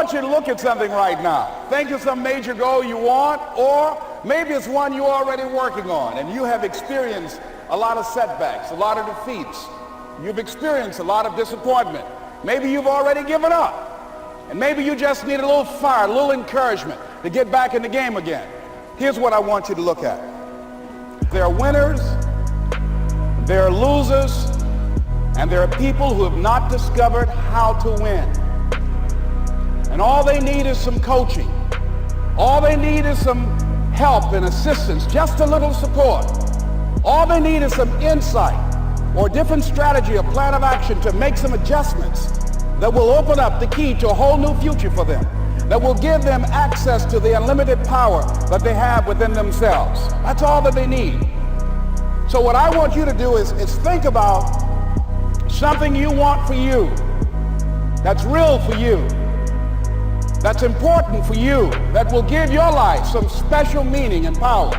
want you to look at something right now. Think of some major goal you want, or maybe it's one you're already working on and you have experienced a lot of setbacks, a lot of defeats. You've experienced a lot of disappointment. Maybe you've already given up. And maybe you just need a little fire, a little encouragement to get back in the game again. Here's what I want you to look at. There are winners, there are losers, and there are people who have not discovered how to win. And all they need is some coaching. All they need is some help and assistance, just a little support. All they need is some insight or different strategy, a plan of action to make some adjustments that will open up the key to a whole new future for them, that will give them access to the unlimited power that they have within themselves. That's all that they need. So what I want you to do is think about something you want for you, that's real for you, that's important for you, that will give your life some special meaning and power.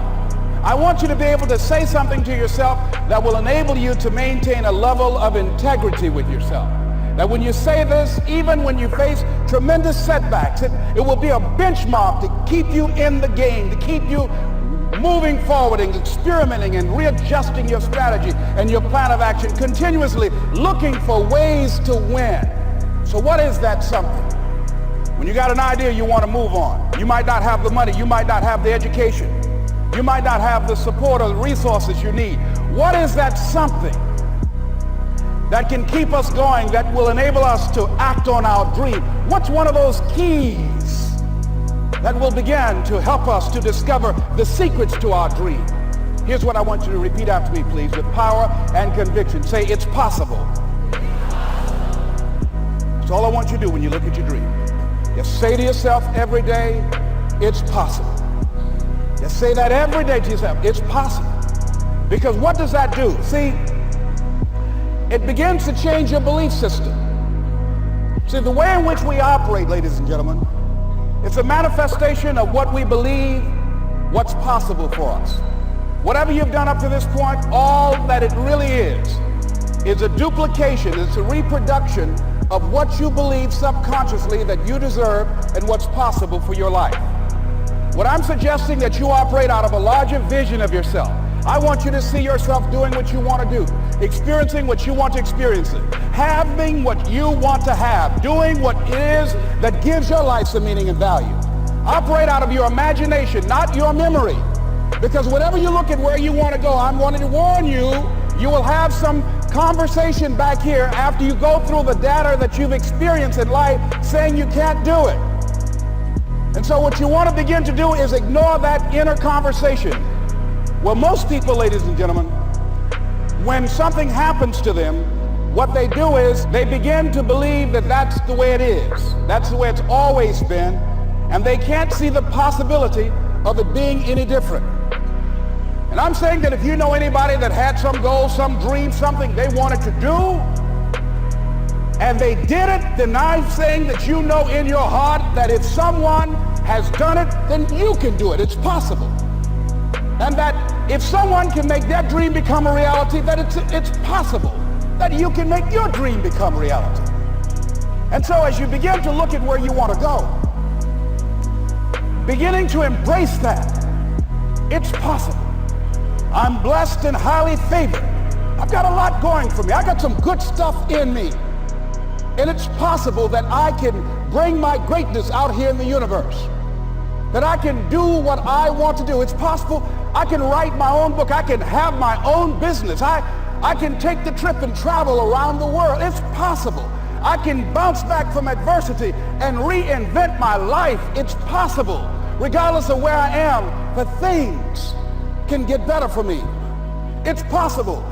I want you to be able to say something to yourself that will enable you to maintain a level of integrity with yourself. That when you say this, even when you face tremendous setbacks, it will be a benchmark to keep you in the game, to keep you moving forward and experimenting and readjusting your strategy and your plan of action, continuously looking for ways to win. So what is that something? When you got an idea you want to move on, you might not have the money, you might not have the education, you might not have the support or the resources you need. What is that something that can keep us going, that will enable us to act on our dream? What's one of those keys that will begin to help us to discover the secrets to our dream? Here's what I want you to repeat after me, please, with power and conviction. Say, it's possible. That's all I want you to do when you look at your dream. Just say to yourself every day, it's possible. Just say that every day to yourself, it's possible. Because what does that do? See, it begins to change your belief system. See, the way in which we operate, ladies and gentlemen, it's a manifestation of what we believe, what's possible for us. Whatever you've done up to this point, all that it really is a duplication, it's a reproduction of what you believe subconsciously that you deserve and what's possible for your life. What I'm suggesting that you operate out of a larger vision of yourself. I want you to see yourself doing what you want to do, experiencing what you want to experience, having what you want to have, doing what it is that gives your life some meaning and value. Operate out of your imagination, not your memory. Because whenever you look at where you want to go, I'm wanting to warn you, you will have some conversation back here after you go through the data that you've experienced in life saying you can't do it. And so what you want to begin to do is ignore that inner conversation. Well, most people, ladies and gentlemen, when something happens to them, what they do is they begin to believe that that's the way it is. That's the way it's always been. And they can't see the possibility of it being any different. And I'm saying that if you know anybody that had some goal, some dream, something they wanted to do, and they did it, then I'm saying that you know in your heart that if someone has done it, then you can do it. It's possible. And that if someone can make their dream become a reality, that it's possible that you can make your dream become reality. And so as you begin to look at where you want to go, beginning to embrace that, it's possible. I'm blessed and highly favored. I've got a lot going for me. I got some good stuff in me. And it's possible that I can bring my greatness out here in the universe. That I can do what I want to do. It's possible I can write my own book. I can have my own business. I can take the trip and travel around the world. It's possible. I can bounce back from adversity and reinvent my life. It's possible. Regardless of where I am, the things can get better for me. It's possible